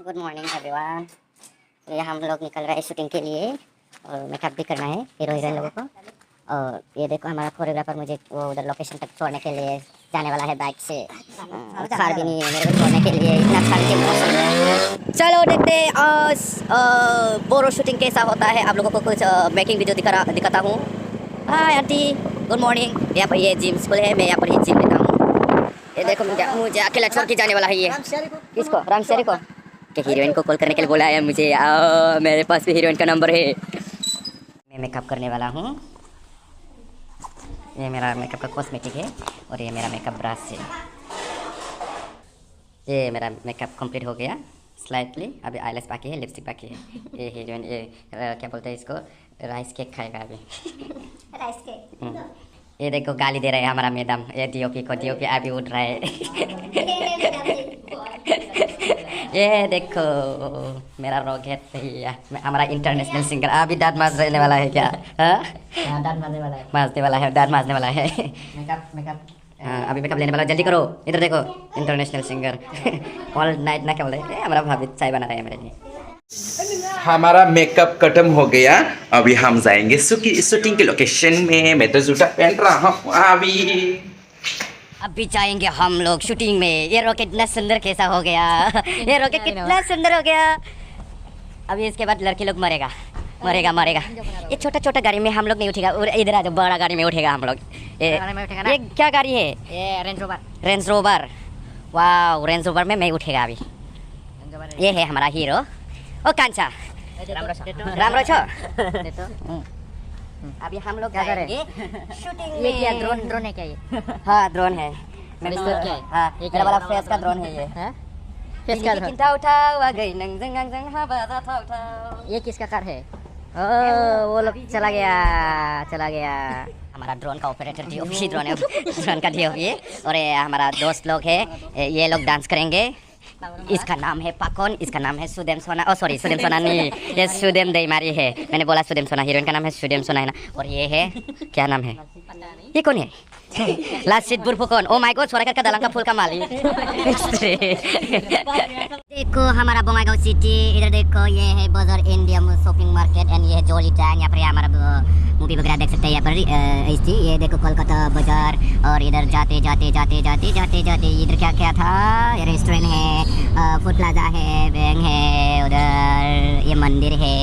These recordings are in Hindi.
Good morning everyone. ये हम लोग निकल रहे हैं शूटिंग के लिए और मेकअप भी करना है हीरो हीरोइन लोगों को। और ये देखो हमारा कोरियोग्राफर मुझे वो उधर लोकेशन तक छोड़ने के लिए जाने वाला है बाइक से। कार भी नहीं है मेरे को छोड़ने के लिए, इतना ठंड के मौसम में। चलो देखते हैं आज बोरो शूटिंग कैसा होता है। आप लोगों को कुछ मेकिंग वीडियो दिखाता हूँ। Hi aunty, good morning. यहाँ पर ये जिम स्कूल है, मैं यहाँ पर ही जिम लेता हूँ। ये देखो मुझे अकेला छोड़ के जाने वाला है ये। किसको? रामशेरी को कि हीरोइन को कॉल करने के लिए बोला है मुझे। मेरे पास भी हीरोइन का नंबर है। मैं मेकअप करने वाला हूँ। ये मेरा मेकअप का कॉस्मेटिक है और ये मेरा मेकअप ब्रश है। ये मेरा मेकअप कंप्लीट हो गया स्लाइटली। अभी आईलैश बाकी है, लिपस्टिक बाकी है। ये हीरोइन ये क्या बोलते हैं इसको, राइस केक खाएगा अभी। Rice cake. ये देखो गाली दे रहे हैं हमारा मैडम। ये डीओपी को, डीओपी अभी उठ रहा है। ये देखो मेरा रॉकेट भैया, हमारा इंटरनेशनल सिंगर। अभी दांत मारने वाला है क्या? दांत मारने वाला है, मारने वाला है, दांत मारने वाला है। मेकअप हाँ, अभी मेकअप लेने वाला। जल्दी करो, इधर देखो इंटरनेशनल सिंगर। ऑल नाइट ना क्या बोलते हैं, हमारा भाभी चाय बना रहे हैं मेरे लिए। हमारा मेकअप खत्म हो गया। अभी हम जाएंगे शूटिंग के लोकेशन में। मैं तो जूता पहन रहा हूँ अभी जाएंगे हम लोग शूटिंग में। ये रॉकेट इतना सुंदर कैसा हो गया। ये रॉकेट कितना सुंदर हो गया। अभी इसके बाद लड़के लोग मरेगा। ये छोटा छोटा गाड़ी में हम लोग नहीं उठेगा, और इधर आ जाओ, बड़ा गाड़ी में उठेगा हम लोग। ये क्या गाड़ी है? ये रेंज रोवर। वाह, रेंज रोवर में मैं उठेगा अभी। ये है हमारा हीरो। ओ कांचा राम रोचो। अभी हम लोग जाएंगे शूटिंग में। ये क्या ड्रोन है क्या ये? हाँ ड्रोन है। हाँ मेरा वाला फेस का ड्रोन है ये। फेस का ड्रोन। ये किसका कार है? वो लोग चला गया। हमारा ड्रोन का ऑपरेटर डीओपी ड्रोन है, ड्रोन का डीओपी। और ये हमारा दोस्त लोग है, ये लोग डांस करेंगे। इसका नाम है पाकोन, इसका नाम है सुदेम सोना। ओ सॉरी, सुदेम सोना नहीं, ये सुदेम दैमारी है। मैंने बोला सुदेम सोना, हीरोइन का नाम है सुदेम सोना है ना। और ये है क्या नाम है? ये कौन है? लासित बुरफुकन। ओ माय गॉड, सोराकर का दलंग का फूल का मालिक। देखो हमारा बोंगाईगांव सिटी। इधर देखो ये है बाजार इंडिया शॉपिंग मार्केट एंड ये है जोली टैंग। यहाँ पर हमारा मूवी वगैरह देख सकते हैं। यहाँ पर ये देखो कोलकाता बाजार। और इधर जाते इधर क्या था? ये रेस्टोरेंट है, फूड प्लाजा है, बैंक है, उधर ये मंदिर है।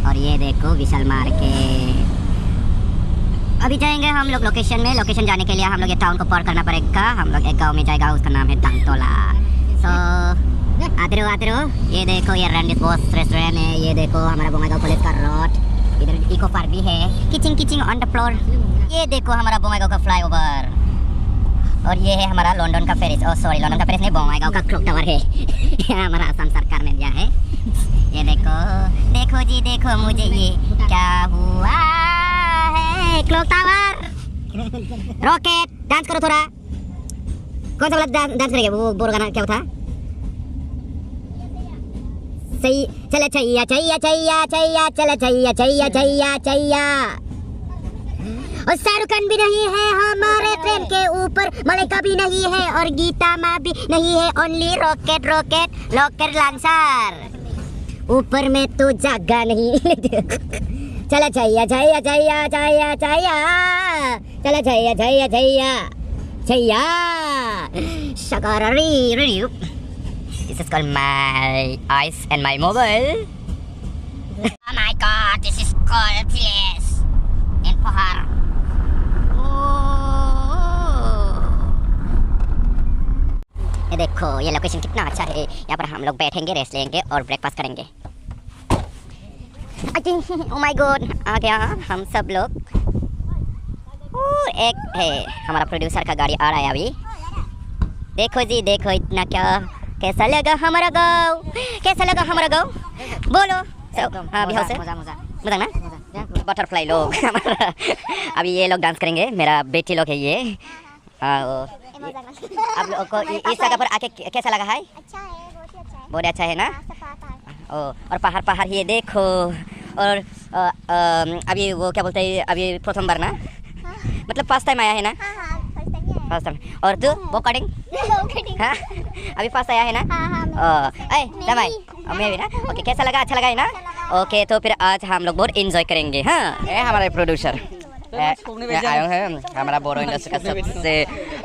और ये देखो विशाल मार्केट। अभी जाएंगे हम लोग लोकेशन में। लोकेशन जाने के लिए हम लोग ये टाउन को पार करना पड़ेगा। हम लोग एक गांव में जाएगा, उसका नाम है दांगतोला। सो आते रहो। ये देखो ये रैंडिस बॉस रेस्टोरेंट है। ये देखो हमारा बोंगाईगांव कॉलेज का रोड। इधर इको पार्क भी है, किचिंग ऑन द फ्लोर। ये देखो हमारा बोंगाईगांव का फ्लाईओवर। और ये है हमारा लंदन का पेरिस। ओ सॉरी, लंदन का पेरिस नहीं, बोंगाईगांव का क्लॉक टावर है। हमारा असम सरकार ने दिया है। ये देखो जी, देखो मुझे ये क्या हुआ है। Clock tower, rocket. डांस करो थोड़ा। कौन सा वाला डांस करेंगे? वो बोर गाना क्या था? सही चले छैया चले। और शाहरुख खान भी नहीं है हमारे ट्रेन के ऊपर, मलाइका भी नहीं है और गीता माँ भी नहीं है। Only rocket launcher. ऊपर में तो जगह नहीं। चला Chaiyya Chaiyya शगारी review. This is called my eyes and my mobile. Oh my god, this is called place in Pahar. ये देखो ये लोकेशन कितना अच्छा है। यहाँ पर हम लोग बैठेंगे, रेस्ट लेंगे और ब्रेकफास्ट करेंगे। Oh my god, आ गया हम सब लोग। एक है हमारा प्रोड्यूसर का गाड़ी आ रहा है अभी। देखो जी, देखो इतना क्या कैसा लगा हमारा गाँव? बोलो। हाँ बिहार से मजा ना बटरफ्लाई लोग। अभी ये लोग डांस करेंगे, मेरा बेटी लोग है ये। आप लोगों को इस जगह पर आके कैसा लगा है? अच्छा है, बहुत अच्छा है ना। और पहाड़ ये देखो। और अभी वो क्या बोलते हैं, अभी प्रथम बार ना, मतलब फर्स्ट टाइम आया है ना? First time. और तू वो कटिंग? हाँ अभी फर्स्ट आया है ना? दमाई मैं भी ना। ओके, कैसा लगा? अच्छा लगा है ना? ओके, तो फिर आज हम लोग बहुत एंजॉय करेंगे। हाँ, ये हमारे प्रोड्यूसर आए हैं, हमारा बोरो इंडस्ट्री का सबसे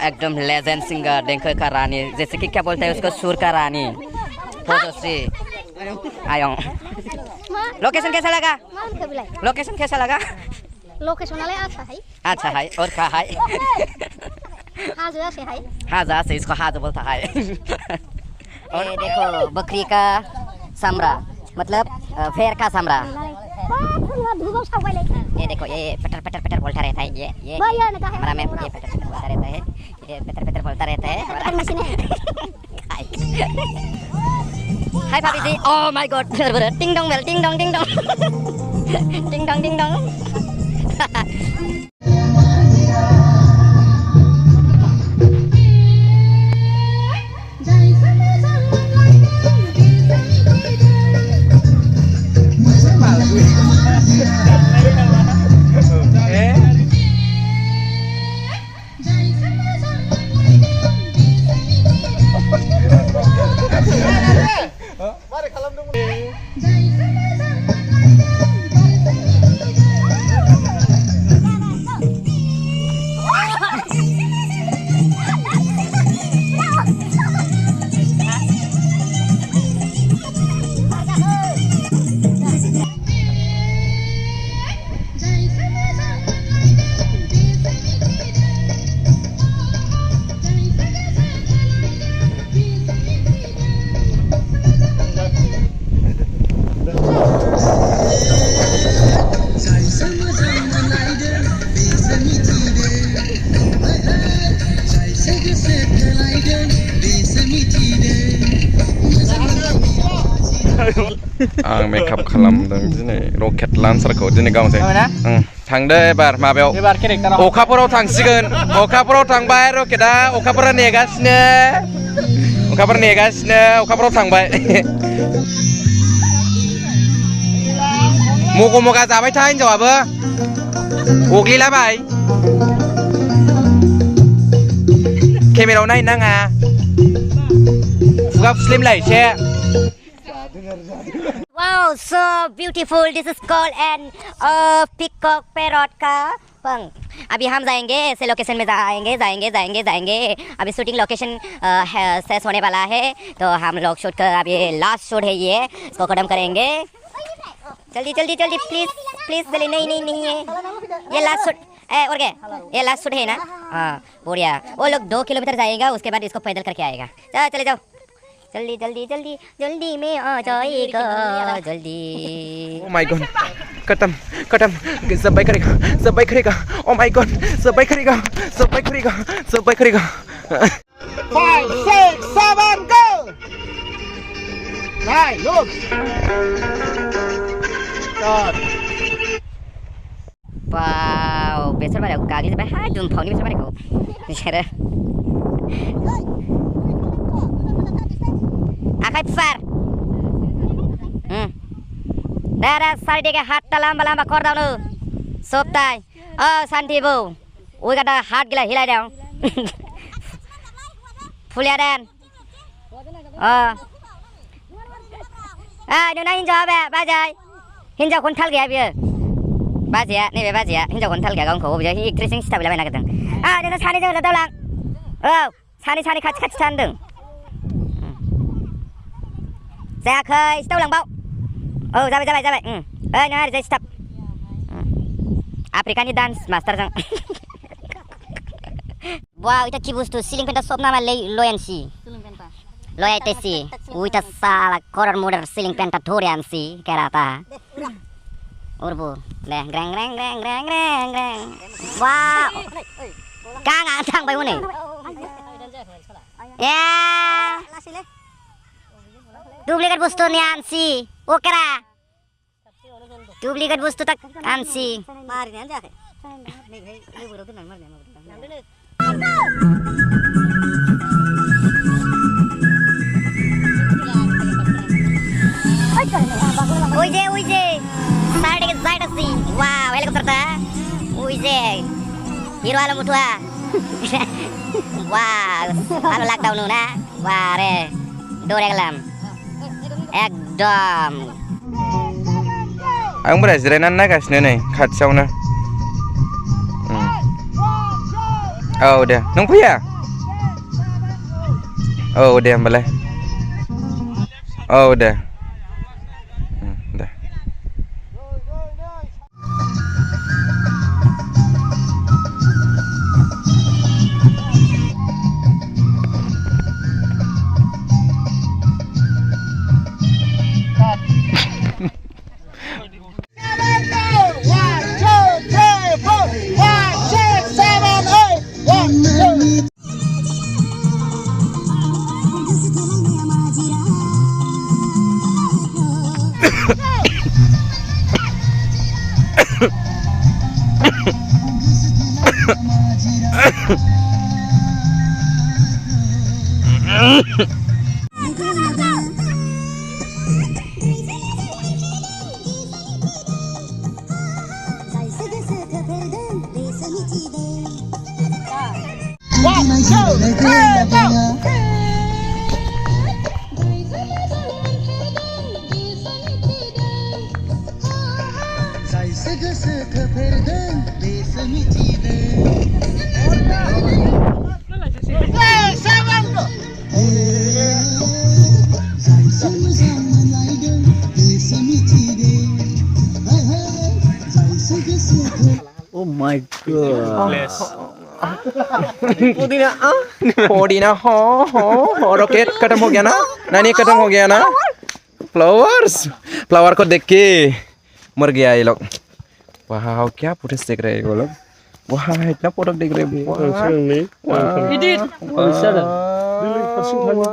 एकदम लेजेंड सिंगर, डेंकर का रानी, जैसे कि क्या बोलते हैं उसको, सुर का रानी फोटोश्री आया हूँ। लोकेशन कैसा लगा? लोकेशन कैसा लगा? लोकेशन वाले अच्छा है। अच्छा है। और क्या है? हाजा से है। हाजा से, इसको हाजा बोलता है। और ये देखो बकरी का समरा, मतलब फेर का समरा। ये देखो, ये पटर पटर पटर बोलता रहता है। ये हमारा मैम ये पटर पटर बोलता रहता है। ये पटर पटर बोलता रहता है। हाय भाभी जी। ओह माय गॉड, टिंग डोंग बेल, टिंग डोंग टिंग डोंग, टिंग डोंग टिंग डोंग। आं मेकआप खालामदों दिनै रकेट लान्सारखौ दिनै गावनोसै थांदो एबार माबायाव अखाफोराव थांसिगोन अखाफोराव थांबाय रकेटआ अखाफोरा नेगासिनो अखाफोराव थांबाय मग' मगा जाबाय था हिनजावाबो अग्लिलाबाय केमेरायाव नायनो नाङा खुगा फुस्लिमलाय एसे Wow, so beautiful. This is called an peacock parrot का पंख। अभी हम जाएंगे ऐसे लोकेशन में जाएंगे। अभी शूटिंग लोकेशन सेट होने वाला है, तो हम लोग शूट कर, अभी लास्ट शूट है ये, इसको खत्म करेंगे। जल्दी प्लीज जल्दी। नहीं है ये लास्ट शूट। और क्या, ये लास्ट शूट है ना? हाँ बढ़िया। वो लोग 2 किलोमीटर जाएगा, उसके बाद इसको पैदल करके आएगा। चले जाओ जल्दी में आ जाएगा जल्दी। ओ माय गॉड, खत्म सब बाइक करेगा। ओ माय गॉड, सब बाइक करेगा। 5, 6, 7, go! 9, look! God. Wow, besar pada kaki sampai hajum phau ni besar pada kau. Bicara. Akai besar. Dah sari dia hat lamba kor dah nu. Sobtai. Santi bu. Ui kata hat gila hilai dah. Fulia dan. Điều này hinjau apa? Bajai. Hinjau kontal gaya biar. Bajai, ni biar bajai. Hinjau kontal gaya kau biar. Ini dressing style bila mana keteng. Dia nak sani jangan datang lang. Sani kac candeng. Saya ke style lang bau. Jabai. Ni hari saya stop. Afrikani dance master sang. Wow, itu kibus tu siling pentas sop nama loyan si. Loya itu si. Uita salah koran modern siling pentas thorian si kerata. Urbu, deh, greng. Wow, kang antang bayu ni. Ya, duplikat bustu ni ansi, okera. Duplikat bustu tak ansi. Mari ni anja ke? Ni buru tu nang mari. Uje. Sari ke side si. Wow, helikopter ta. Uje. Hero alam mutua. Wow, alam lockdown nu na. wah re dore gelam ekdom आं बोरै जिरायनानै नायगासिनो नै खाथियावनो औ दे नों फैया औ दे होमबालाय औ दे दे Oh my god. Podina हो रॉकेट खत्म हो गया ना नानी खत्म हो गया ना फ्लावर को देख के मर गया ये लोग वाह क्या फुटेज देख रहे हैं वो लोग वाह इतना फोटो देख रहे हैं